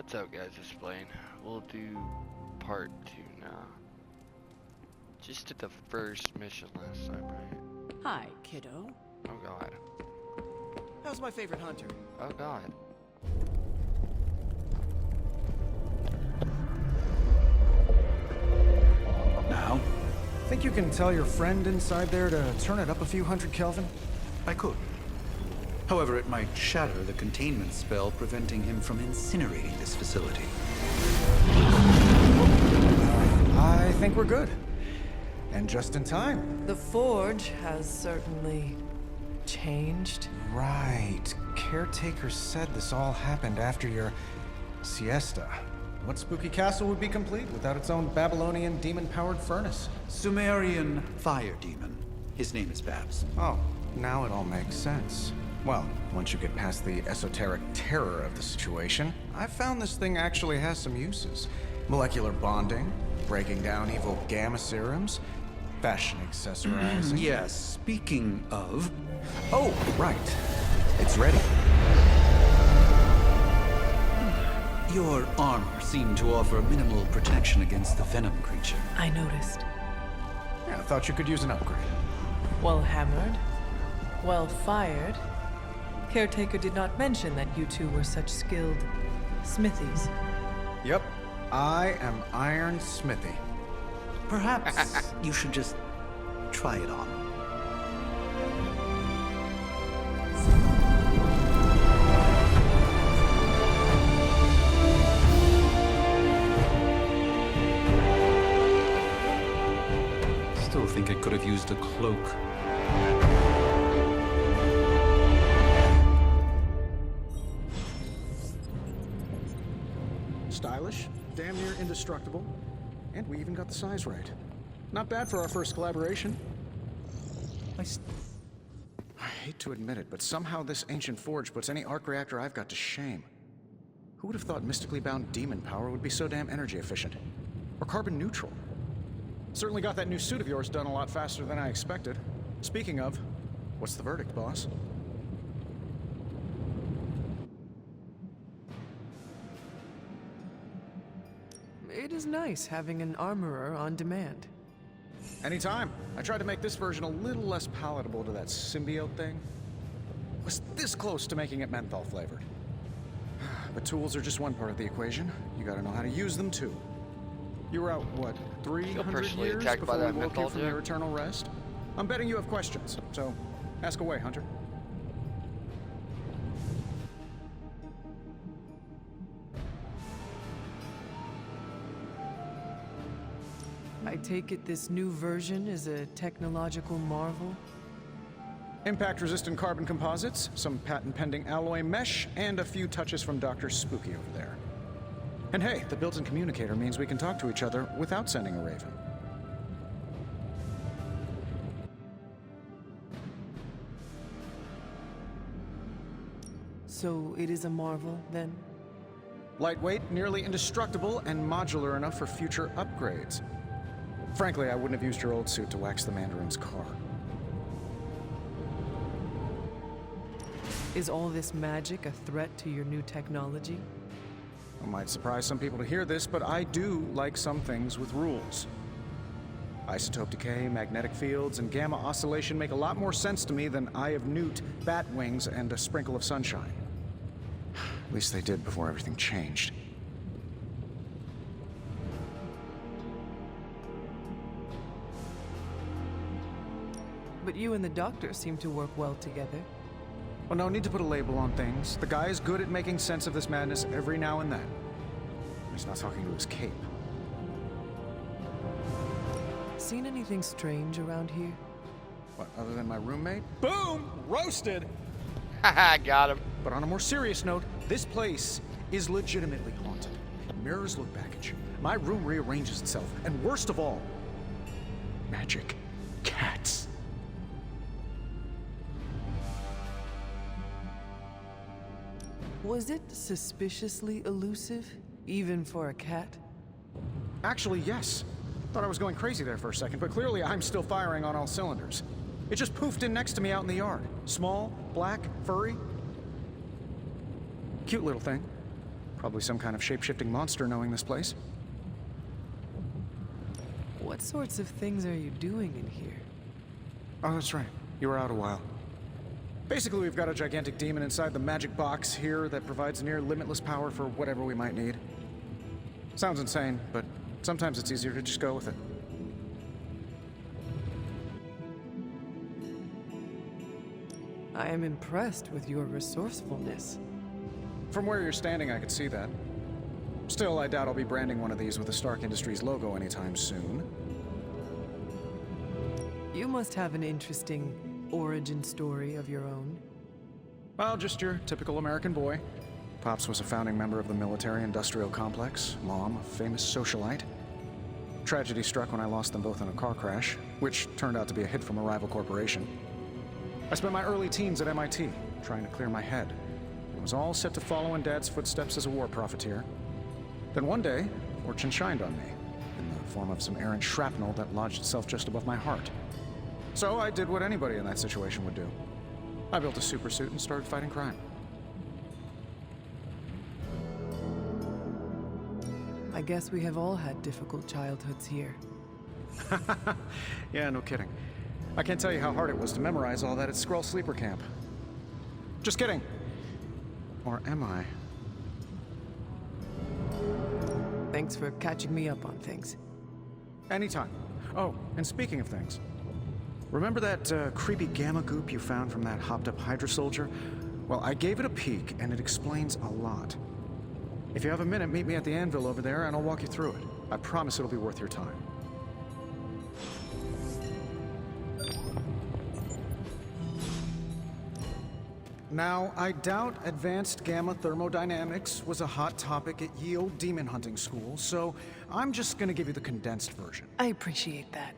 What's up, guys? It's Blaine. We'll do part 2 now. Just did the first mission last time, right? Hi, kiddo. Oh god. How's my favorite hunter? Oh god. Now? Think you can tell your friend inside there to turn it up a few hundred Kelvin? I could. However, it might shatter the containment spell preventing him from incinerating this facility. I think we're good. And just in time. The Forge has certainly changed. Right. Caretaker said this all happened after your siesta. What spooky castle would be complete without its own Babylonian demon-powered furnace? Sumerian fire demon. His name is Babs. Oh, now it all makes sense. Well, once you get past the esoteric terror of the situation, I've found this thing actually has some uses. Molecular bonding, breaking down evil gamma serums, fashion accessorizing. Yes, speaking of... Oh, right. It's ready. Your armor seemed to offer minimal protection against the venom creature. I noticed. Yeah, I thought you could use an upgrade. Well hammered. Well fired. Caretaker did not mention that you two were such skilled smithies. Yep. I am Iron Smithy. Perhaps you should just try it on. Still think I could have used a cloak. Stylish, damn near indestructible, and we even got the size right. Not bad for our first collaboration. I hate to admit it, but somehow this ancient forge puts any arc reactor I've got to shame. Who would have thought mystically bound demon power would be so damn energy efficient? Or carbon neutral? Certainly got that new suit of yours done a lot faster than I expected. Speaking of, what's the verdict, boss? It is nice having an armorer on demand. Anytime. I tried to make this version a little less palatable to that symbiote thing. Was this close to making it menthol flavored. But tools are just one part of the equation. You gotta know how to use them too. You were out, what, 300 personally years attacked by before we that woke you menthol from jet? your eternal rest? I'm betting you have questions, so ask away, Hunter. I take it this new version is a technological marvel? Impact-resistant carbon composites, some patent-pending alloy mesh, and a few touches from Dr. Spooky over there. And hey, the built-in communicator means we can talk to each other without sending a raven. So it is a marvel, then? Lightweight, nearly indestructible, and modular enough for future upgrades. Frankly, I wouldn't have used your old suit to wax the Mandarin's car. Is all this magic a threat to your new technology? It might surprise some people to hear this, but I do like some things with rules. Isotope decay, magnetic fields, and gamma oscillation make a lot more sense to me than Eye of Newt, bat wings, and a sprinkle of sunshine. At least they did before everything changed. But you and the doctor seem to work well together. Well, no need to put a label on things. The guy is good at making sense of this madness every now and then. He's not talking to his cape. Seen anything strange around here? What, other than my roommate? Boom! Roasted! Haha, got him. But on a more serious note, this place is legitimately haunted. Mirrors look back at you. My room rearranges itself. And worst of all, magic cats. Was it suspiciously elusive, even for a cat? Actually, yes. Thought I was going crazy there for a second, but clearly I'm still firing on all cylinders. It just poofed in next to me out in the yard. Small, black, furry. Cute little thing. Probably some kind of shape-shifting monster knowing this place. What sorts of things are you doing in here? Oh, that's right. You were out a while. Basically, we've got a gigantic demon inside the magic box here that provides near limitless power for whatever we might need. Sounds insane, but sometimes it's easier to just go with it. I am impressed with your resourcefulness. From where you're standing, I could see that. Still, I doubt I'll be branding one of these with the Stark Industries logo anytime soon. You must have an interesting origin story of your own. Well, just your typical American boy. Pops was a founding member of the military-industrial complex. Mom, a famous socialite. Tragedy struck when I lost them both in a car crash, which turned out to be a hit from a rival corporation. I spent my early teens at MIT, trying to clear my head. I was all set to follow in Dad's footsteps as a war profiteer. Then one day, fortune shined on me, in the form of some errant shrapnel that lodged itself just above my heart. So I did what anybody in that situation would do. I built a supersuit and started fighting crime. I guess we have all had difficult childhoods here. Yeah, no kidding. I can't tell you how hard it was to memorize all that at Skrull Sleeper Camp. Just kidding. Or am I? Thanks for catching me up on things. Anytime. Oh, and speaking of things, remember that creepy gamma goop you found from that hopped-up Hydra soldier? Well, I gave it a peek, and it explains a lot. If you have a minute, meet me at the anvil over there, and I'll walk you through it. I promise it'll be worth your time. Now, I doubt advanced gamma thermodynamics was a hot topic at Ye Olde Demon Hunting School, so I'm just gonna give you the condensed version. I appreciate that.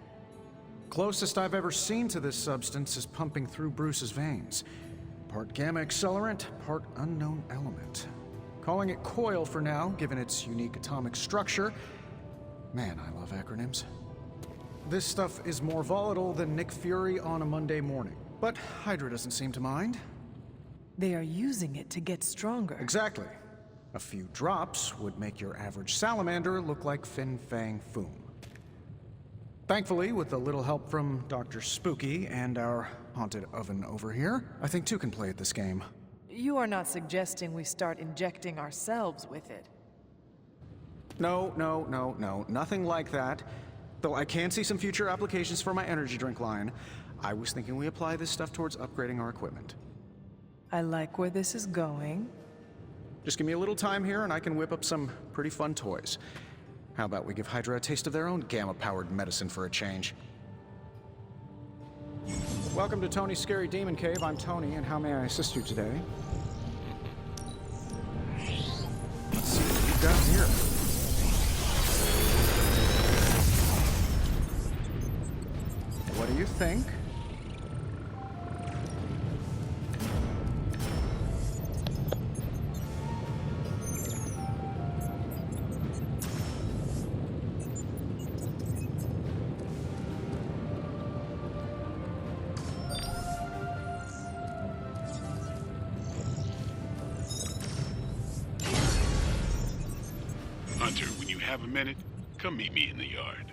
Closest I've ever seen to this substance is pumping through Bruce's veins. Part gamma accelerant, part unknown element. Calling it Coil for now, given its unique atomic structure. Man, I love acronyms. This stuff is more volatile than Nick Fury on a Monday morning. But Hydra doesn't seem to mind. They are using it to get stronger. Exactly. A few drops would make your average salamander look like Fin Fang Foom. Thankfully, with a little help from Dr. Spooky and our haunted oven over here, I think two can play at this game. You are not suggesting we start injecting ourselves with it. No, nothing like that. Though I can see some future applications for my energy drink line. I was thinking we apply this stuff towards upgrading our equipment. I like where this is going. Just give me a little time here and I can whip up some pretty fun toys. How about we give Hydra a taste of their own gamma-powered medicine for a change? Welcome to Tony's Scary Demon Cave. I'm Tony, and how may I assist you today? Let's see what we've got here. What do you think? Hunter, when you have a minute, come meet me in the yard.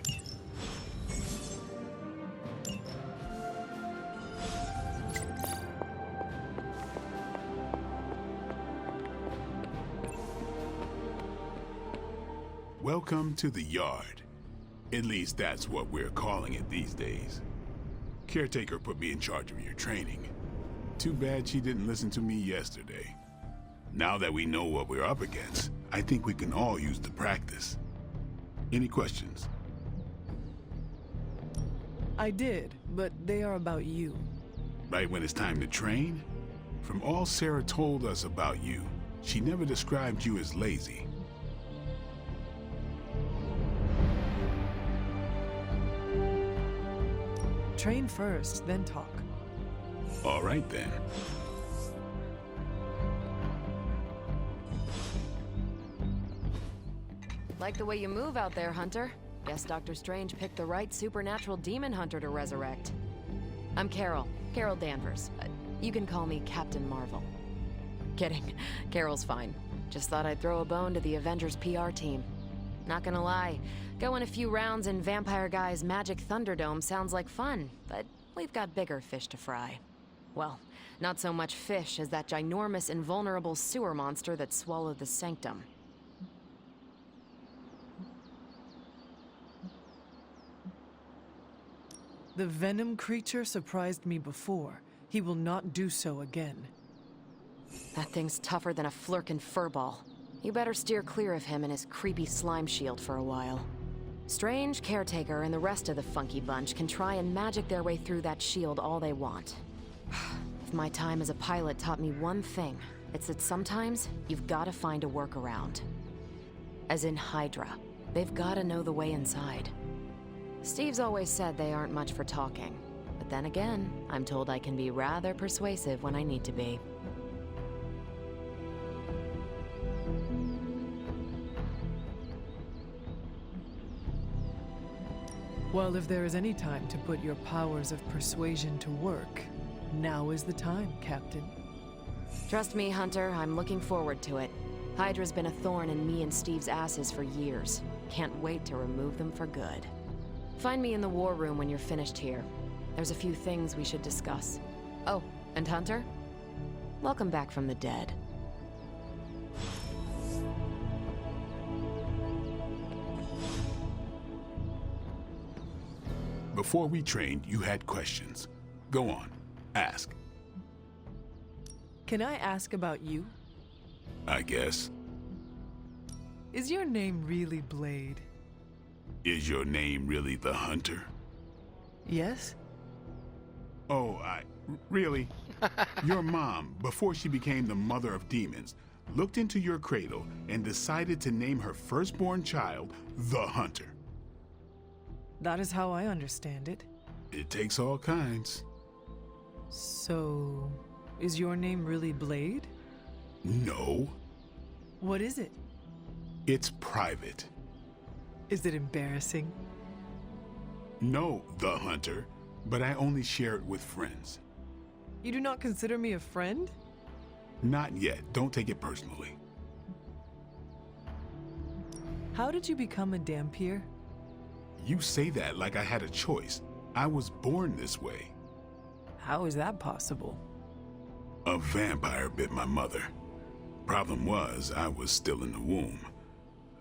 Welcome to the yard. At least that's what we're calling it these days. Caretaker put me in charge of your training. Too bad she didn't listen to me yesterday. Now that we know what we're up against, I think we can all use the practice. Any questions? I did, but they are about you. Right when it's time to train? From all Sarah told us about you, she never described you as lazy. Train first, then talk. All right then. Like the way you move out there, Hunter. Guess Dr. Strange picked the right supernatural demon hunter to resurrect. I'm Carol Danvers. You can call me Captain Marvel. Kidding. Carol's fine. Just thought I'd throw a bone to the Avengers PR team. Not gonna lie, going a few rounds in Vampire Guy's Magic Thunderdome sounds like fun, but we've got bigger fish to fry. Well, not so much fish as that ginormous invulnerable sewer monster that swallowed the Sanctum. The Venom creature surprised me before. He will not do so again. That thing's tougher than a Flurkin furball. You better steer clear of him and his creepy slime shield for a while. Strange, Caretaker, and the rest of the funky bunch can try and magic their way through that shield all they want. If my time as a pilot taught me one thing, it's that sometimes you've got to find a workaround. As in Hydra, they've got to know the way inside. Steve's always said they aren't much for talking, but then again, I'm told I can be rather persuasive when I need to be. Well, if there is any time to put your powers of persuasion to work, now is the time, Captain. Trust me, Hunter, I'm looking forward to it. Hydra's been a thorn in me and Steve's asses for years. Can't wait to remove them for good. Find me in the war room when you're finished here. There's a few things we should discuss. Oh, and Hunter? Welcome back from the dead. Before we trained, you had questions. Go on, ask. Can I ask about you? I guess. Is your name really Blade? Is your name really the Hunter? Yes? Oh, really? Your mom, before she became the mother of demons, looked into your cradle and decided to name her firstborn child the Hunter. That is how I understand it. It takes all kinds. So, is your name really Blade? No, What is it? it's private. Is it embarrassing? No, the Hunter, but I only share it with friends. You do not consider me a friend? Not yet. Don't take it personally. How did you become a Dampier? You say that like I had a choice. I was born this way. How is that possible? A vampire bit my mother. Problem was, I was still in the womb.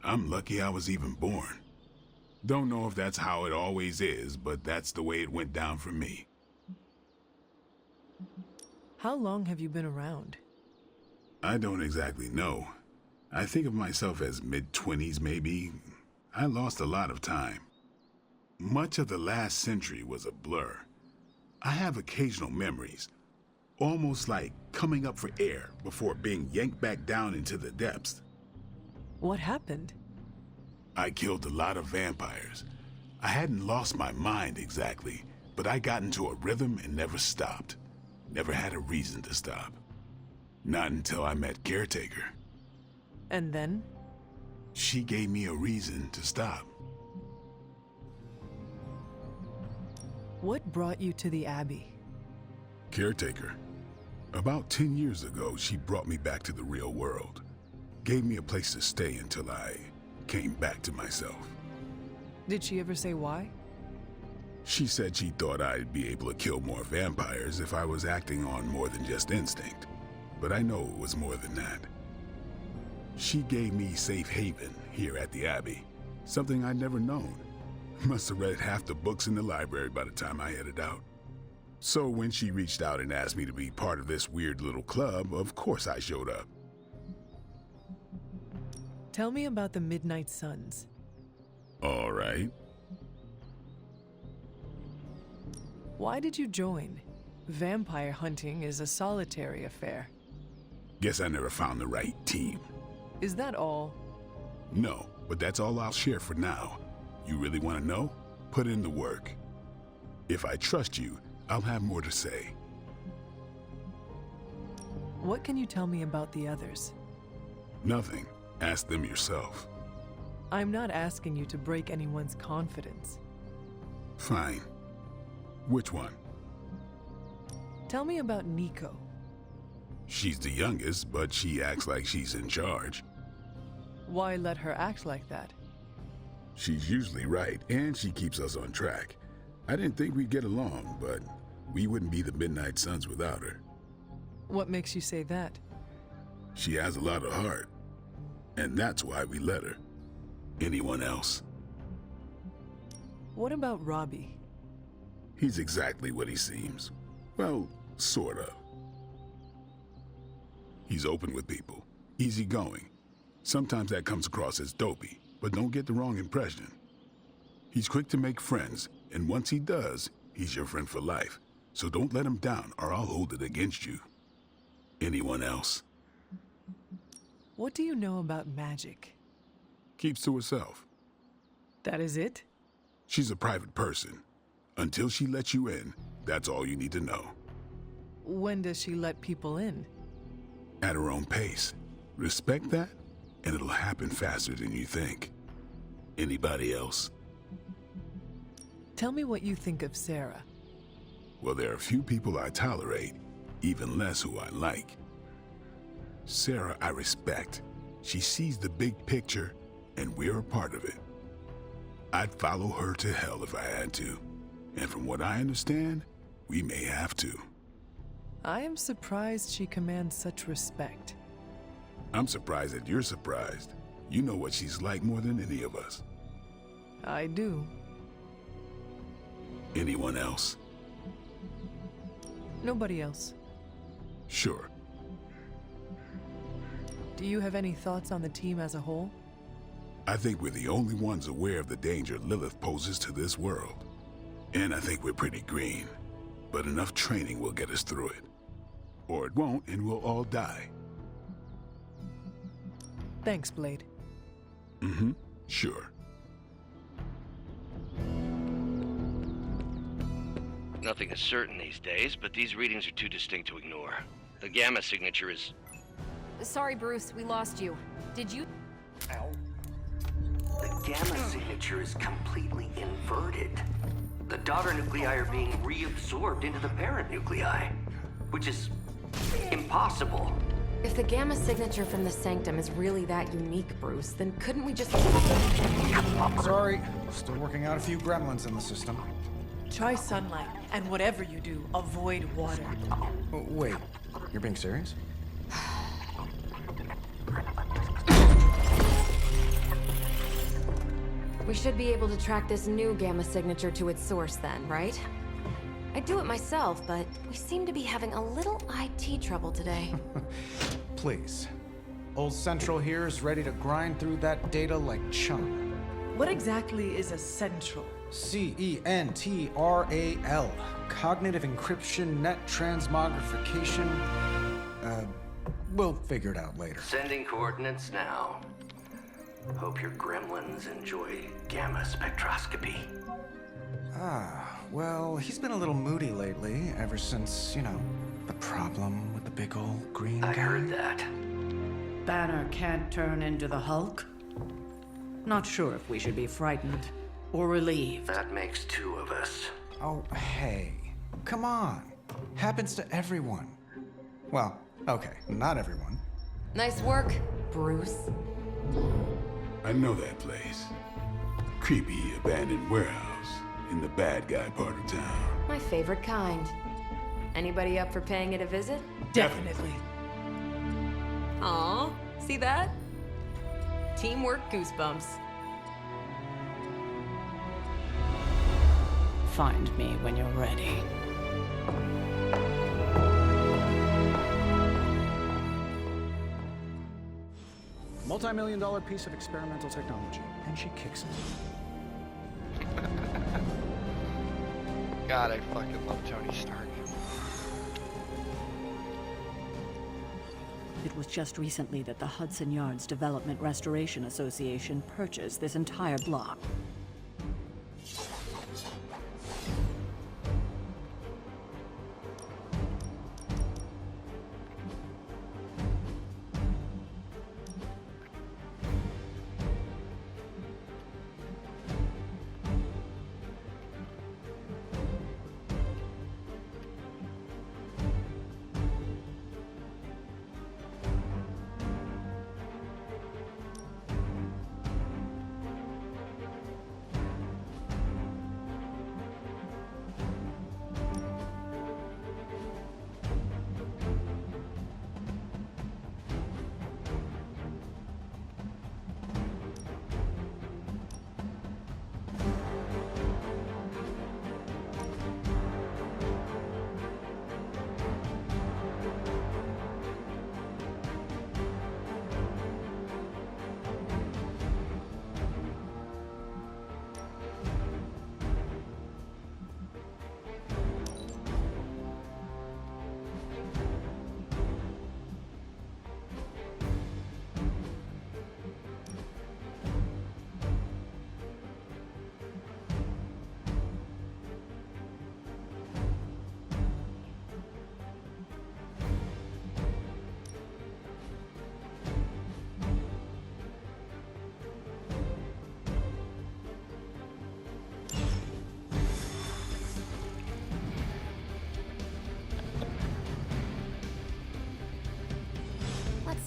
I'm lucky I was even born. Don't know if that's how it always is, but that's the way it went down for me. How long have you been around? I don't exactly know. I think of myself as mid-20s maybe. I lost a lot of time. Much of the last century was a blur. I have occasional memories, almost like coming up for air before being yanked back down into the depths. What happened? I killed a lot of vampires. I hadn't lost my mind exactly, but I got into a rhythm and never stopped. Never had a reason to stop. Not until I met Caretaker. And then? She gave me a reason to stop. What brought you to the Abbey? Caretaker. About 10 years ago, she brought me back to the real world. Gave me a place to stay until I came back to myself. Did she ever say why? She said she thought I'd be able to kill more vampires if I was acting on more than just instinct. But I know it was more than that. She gave me safe haven here at the Abbey, something I'd never known. Must have read half the books in the library by the time I headed out. So when she reached out and asked me to be part of this weird little club, of course I showed up. Tell me about the Midnight Suns. All right. Why did you join? Vampire hunting is a solitary affair. Guess I never found the right team. Is that all? No, but that's all I'll share for now. You really want to know? Put in the work. If I trust you, I'll have more to say. What can you tell me about the others? Nothing. Ask them yourself. I'm not asking you to break anyone's confidence. Fine. Which one? Tell me about Nico. She's the youngest, but she acts like she's in charge. Why let her act like that? She's usually right, and she keeps us on track. I didn't think we'd get along, but we wouldn't be the Midnight Suns without her. What makes you say that? She has a lot of heart, and that's why we let her. Anyone else? What about Robbie? He's exactly what he seems. Well, sort of. He's open with people, easygoing. Sometimes that comes across as dopey, but don't get the wrong impression. He's quick to make friends, and once he does, he's your friend for life. So don't let him down, or I'll hold it against you. Anyone else? What do you know about magic? Keeps to herself. That is it? She's a private person. Until she lets you in, that's all you need to know. When does she let people in? At her own pace. Respect that, and it'll happen faster than you think. Anybody else? Tell me what you think of Sarah. Well, there are few people I tolerate, even less who I like. Sarah, I respect. She sees the big picture, and we're a part of it. I'd follow her to hell if I had to. And from what I understand, we may have to. I am surprised she commands such respect. I'm surprised that you're surprised. You know what she's like more than any of us. I do. Anyone else? Nobody else. Sure. Do you have any thoughts on the team as a whole? I think we're the only ones aware of the danger Lilith poses to this world. And I think we're pretty green. But enough training will get us through it. Or it won't, and we'll all die. Thanks, Blade. Mm-hmm. Sure. Nothing is certain these days, but these readings are too distinct to ignore. The gamma signature is... Sorry, Bruce, we lost you. Did you... Ow. The gamma signature is completely inverted. The daughter nuclei are being reabsorbed into the parent nuclei, which is impossible. If the gamma signature from the Sanctum is really that unique, Bruce, then couldn't we just... Sorry, still working out a few gremlins in the system. Try sunlight, and whatever you do, avoid water. Oh, wait, you're being serious? We should be able to track this new gamma signature to its source then, right? I'd do it myself, but we seem to be having a little IT trouble today. Please. Old Central here is ready to grind through that data like chum. What exactly is a central? CENTRAL. Cognitive encryption, net transmogrification. We'll figure it out later. Sending coordinates now. Hope your gremlins enjoy gamma spectroscopy. Ah, well, he's been a little moody lately, ever since, the problem with the big old green guy. I heard that. Banner can't turn into the Hulk? Not sure if we should be frightened or relieved. That makes two of us. Oh, hey. Come on. Happens to everyone. Well, okay, not everyone. Nice work, Bruce. I know that place. Creepy abandoned warehouse in the bad guy part of town. My favorite kind. Anybody up for paying it a visit? Definitely. Aw, see that? Teamwork goosebumps. Find me when you're ready. Multi-million-dollar piece of experimental technology, and she kicks it. God, I fucking love Tony Stark. It was just recently that the Hudson Yards Development Restoration Association purchased this entire block.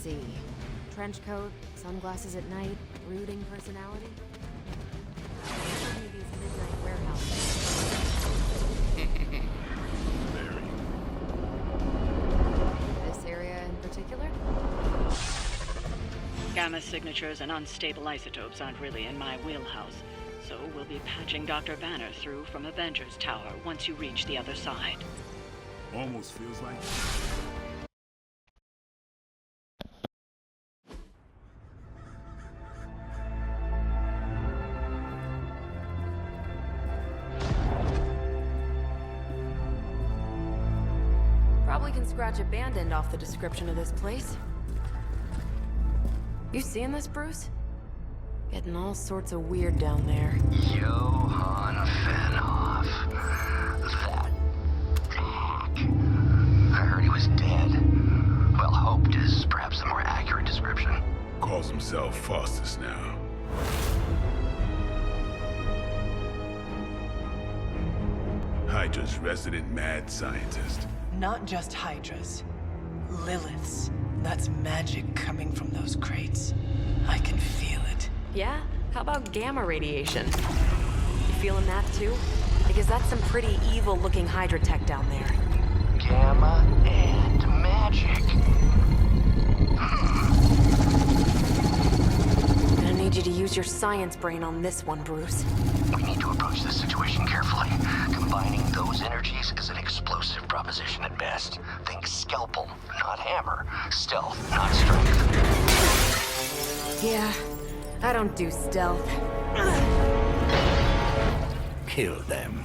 see. Trench coat, sunglasses at night, brooding personality. Give me these midnight warehouses. Very. This area in particular? Gamma signatures and unstable isotopes aren't really in my wheelhouse, so we'll be patching Dr. Banner through from Avengers Tower once you reach the other side. Almost feels like. Probably can scratch abandoned off the description of this place. You seeing this, Bruce? Getting all sorts of weird down there. Johann Fenhoff. That hack. I heard he was dead. Well, hoped is perhaps the more accurate description. Calls himself Faustus now. Hydra's resident mad scientist. Not just Hydras. Liliths. That's magic coming from those crates. I can feel it. Yeah? How about gamma radiation? You feeling that too? Because that's some pretty evil-looking Hydra tech down there. Gamma and magic. Gonna need you to use your science brain on this one, Bruce. We need to approach this situation carefully. Combining those energies is an explosive proposition at best. Think scalpel, not hammer. Stealth, not strength. Yeah, I don't do stealth. Kill them.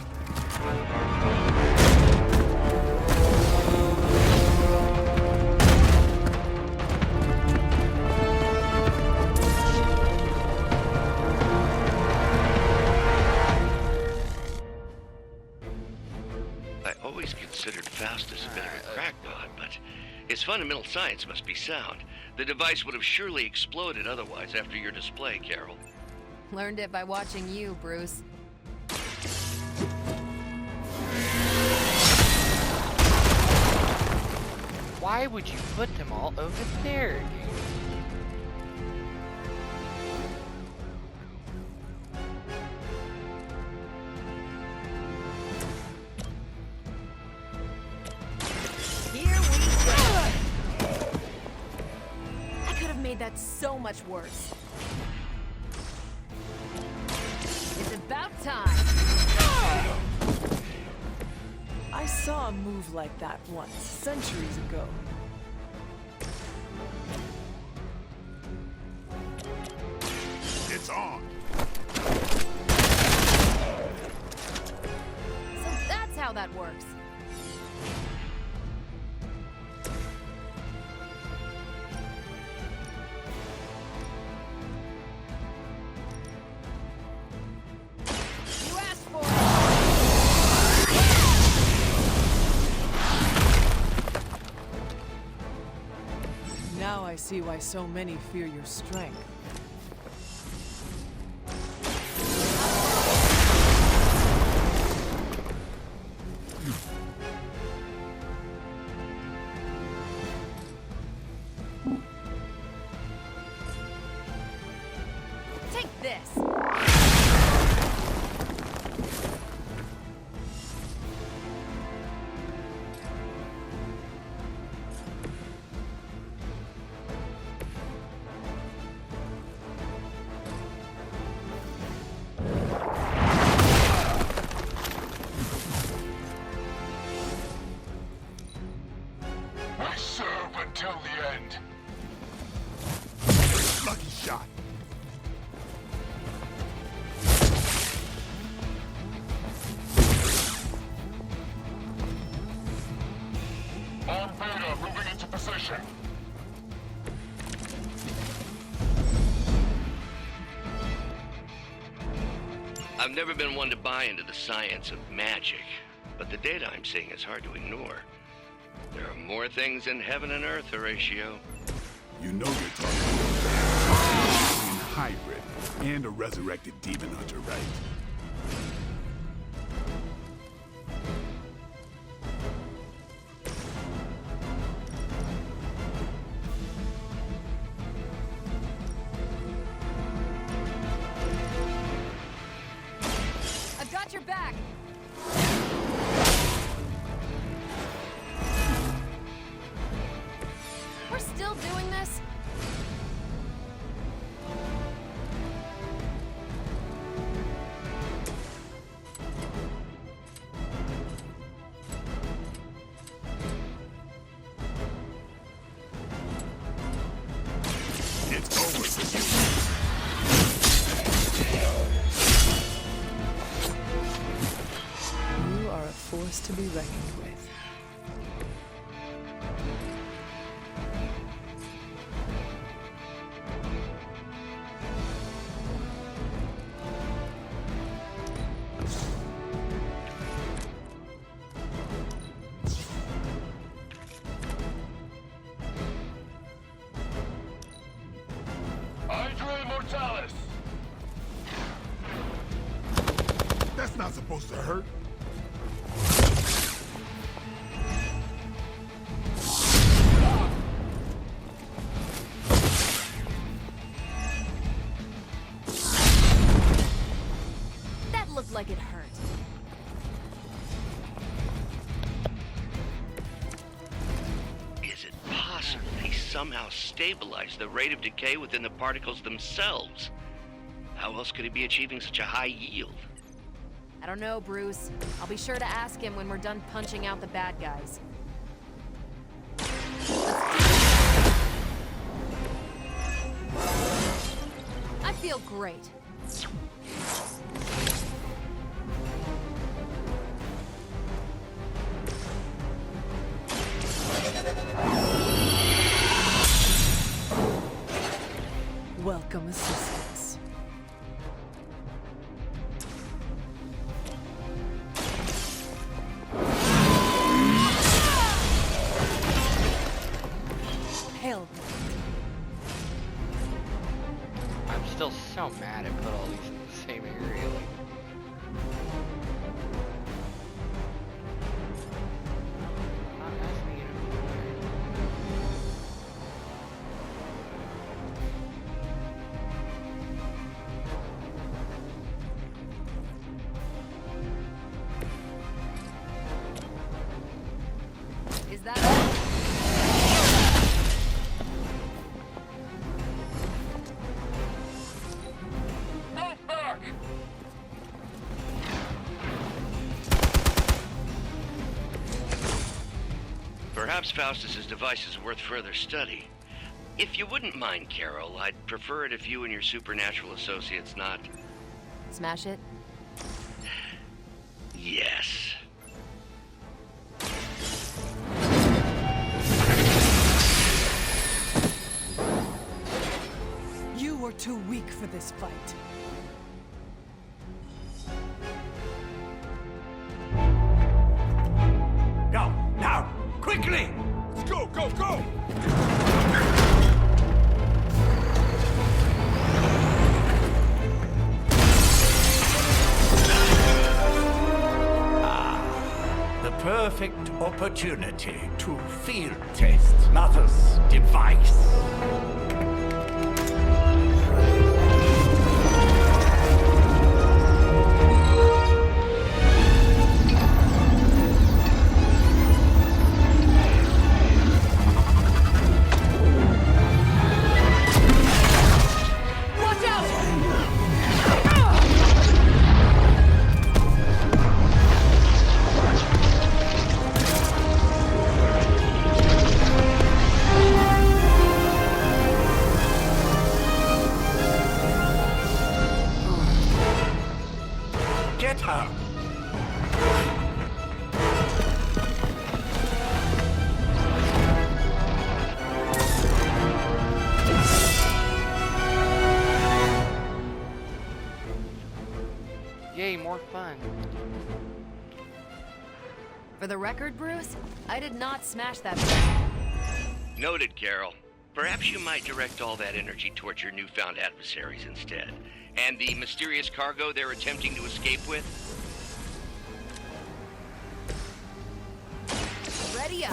I always considered Faustus a bit of a crackpot, but his fundamental science must be sound. The device would have surely exploded otherwise after your display, Carol. Learned it by watching you, Bruce. Why would you put them all over there, dude? Here we go. I could have made that so much worse. It's about time. I saw a move like that once, centuries ago. It's on. So that's how that works. You asked for it. Now I see why so many fear your strength. Take this. We serve until the end. Lucky shot. On Beta, moving into position. I've never been one to buy into the science of magic, but the data I'm seeing is hard to ignore. There are more things in heaven and earth, Horatio. You know you're talking between a hybrid and a resurrected demon hunter, right? back! We're still doing this? It's over for you. You are a force to be reckoned with. Hydra Mortalis! That's not supposed to hurt. That looked like it hurt. Is it possible he somehow stabilized the rate of decay within the particles themselves? How else could he be achieving such a high yield? I don't know, Bruce. I'll be sure to ask him when we're done punching out the bad guys. I feel great. Welcome assistance. Hell. I'm still so mad I put all these in the same area. Like, I'm not asking you to move there. Is that all? Perhaps Faustus's device is worth further study. If you wouldn't mind, Carol, I'd prefer it if you and your supernatural associates not... Smash it? Yes. You were too weak for this fight. Go, now, quickly! Let's go, go, go! The perfect opportunity to field test Mother's device. Watch out! Get her! Yay, more fun. For the record, Bruce, I did not smash that thing. Noted, Carol. Perhaps you might direct all that energy towards your newfound adversaries instead. And the mysterious cargo they're attempting to escape with? Ready up.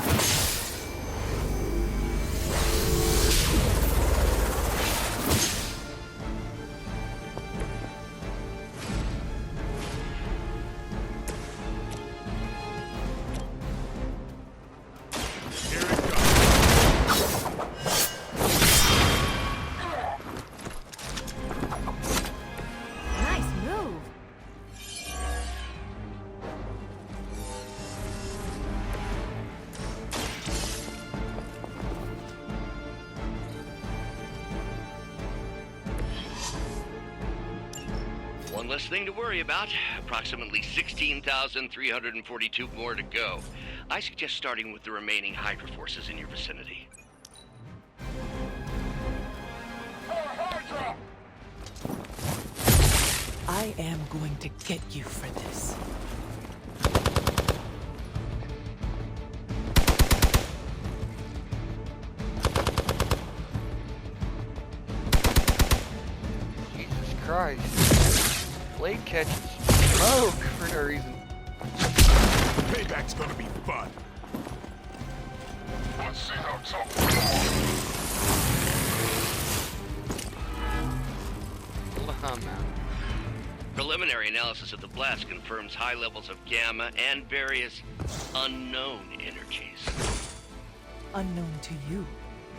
One less thing to worry about. Approximately 16,342 more to go. I suggest starting with the remaining Hydra forces in your vicinity. I am going to get you for this. Jesus Christ. Blade catches smoke for no reason. Payback's gonna be fun. Let's see how tough we are. Hold on now. Preliminary analysis of the blast confirms high levels of gamma and various unknown energies. Unknown to you,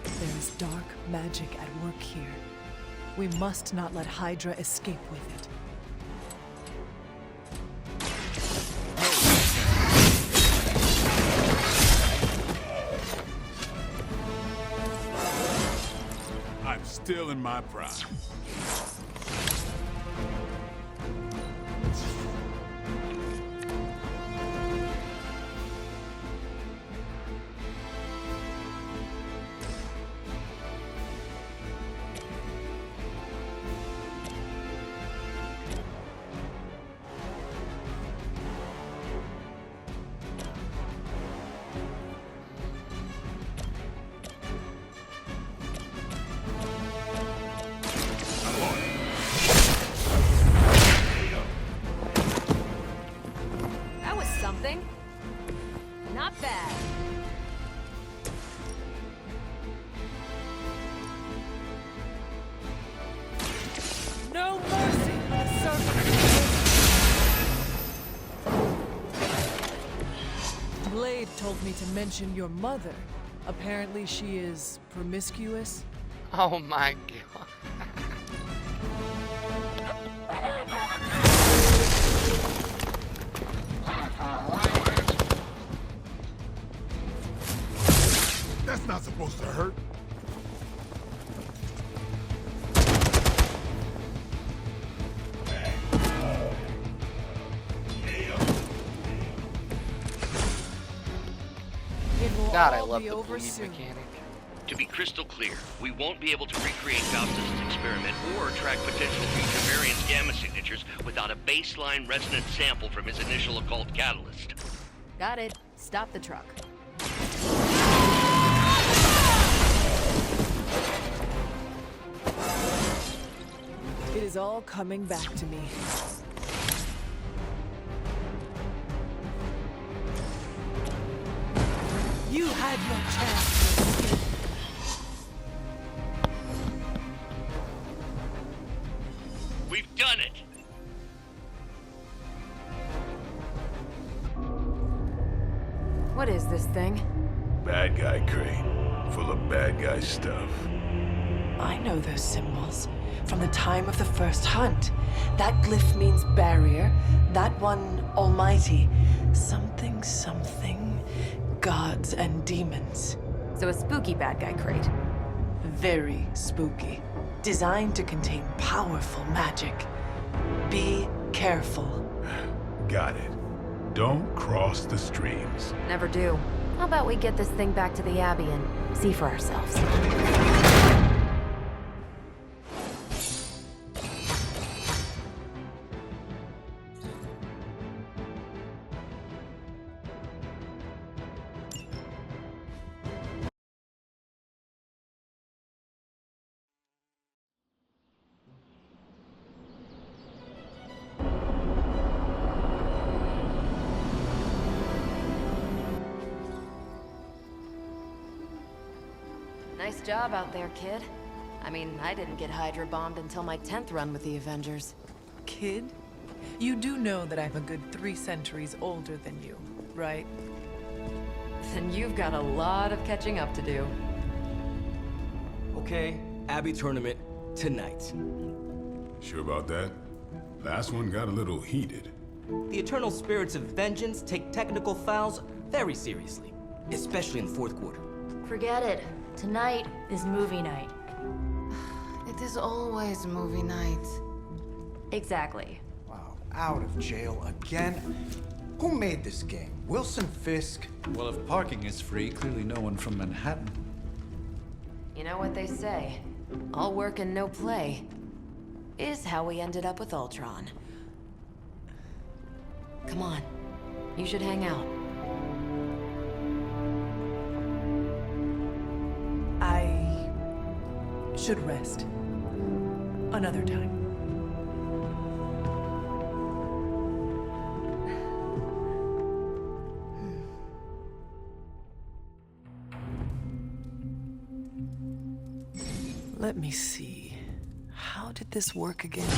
there is dark magic at work here. We must not let Hydra escape with it. I'm still in my prime. That was something. Not bad. No mercy for the servant. Blade told me to mention your mother. Apparently she is promiscuous. Oh my god. That's not supposed to hurt. It will God, I all love be the over bleed soon. mechanic. To be crystal clear, we won't be able to recreate Faustus' experiment or track potential future variants' gamma signatures without a baseline resonance sample from his initial occult catalyst. Got it. Stop the truck. It is all coming back to me. You had your chance to escape. We've done it! What is this thing? Bad guy crate, full of bad guy stuff. I know those symbols from the time of the first hunt. That glyph means barrier, that one almighty. Something, something, gods and demons. So a spooky bad guy crate. Very spooky. Designed to contain powerful magic. Be careful. Got it. Don't cross the streams. Never do. How about we get this thing back to the Abbey and see for ourselves? Nice job out there, kid. I mean, I didn't get Hydra bombed until my 10th run with the Avengers. Kid, you do know that I'm a good 3 centuries older than you, right? Then you've got a lot of catching up to do. Okay, Abbey tournament tonight. Sure about that? Last one got a little heated. The Eternal Spirits of Vengeance take technical fouls very seriously, especially in the fourth quarter. Forget it. Tonight is movie night. It is always movie night. Exactly. Out of jail again? Who made this game? Wilson Fisk? Well, if parking is free, clearly no one from Manhattan. You know what they say? All work and no play is how we ended up with Ultron. Come on. You should hang out. I should rest. Another time. Let me see. How did this work again?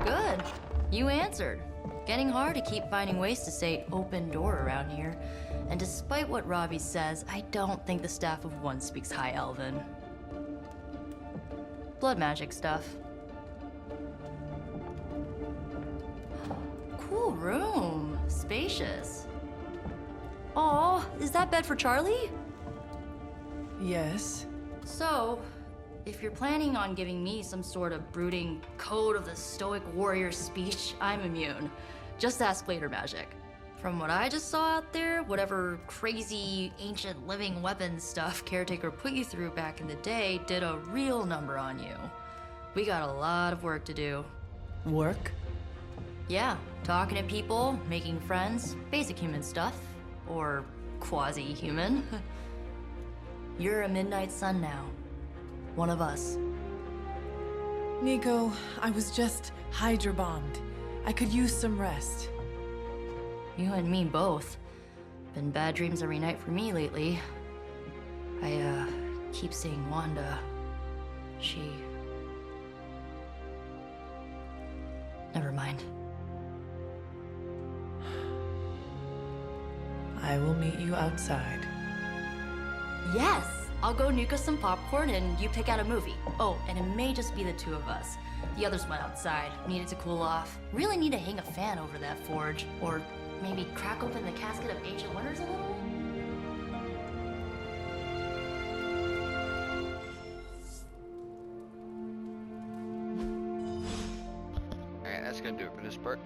Good. You answered. Getting hard to keep finding ways to say open door around here. And despite what Robbie says, I don't think the staff of One speaks High Elven. Blood magic stuff. Cool room. Spacious. Aw, is that bed for Charlie? Yes. So, if you're planning on giving me some sort of brooding code of the stoic warrior speech, I'm immune. Just ask later, Magic. From what I just saw out there, whatever crazy ancient living weapons stuff Caretaker put you through back in the day did a real number on you. We got a lot of work to do. Work? Yeah, talking to people, making friends, basic human stuff. Or quasi-human. You're a Midnight Sun now. One of us. Nico, I was just Hydra bombed. I could use some rest. You and me both. Been bad dreams every night for me lately. I, keep seeing Wanda. She... Never mind. I will meet you outside. Yes! I'll go nuke us some popcorn and you pick out a movie. Oh, and it may just be the two of us. The others went outside, needed to cool off. Really need to hang a fan over that forge. Or maybe crack open the casket of Ancient Wonders a little? Alright, that's gonna do it for this part.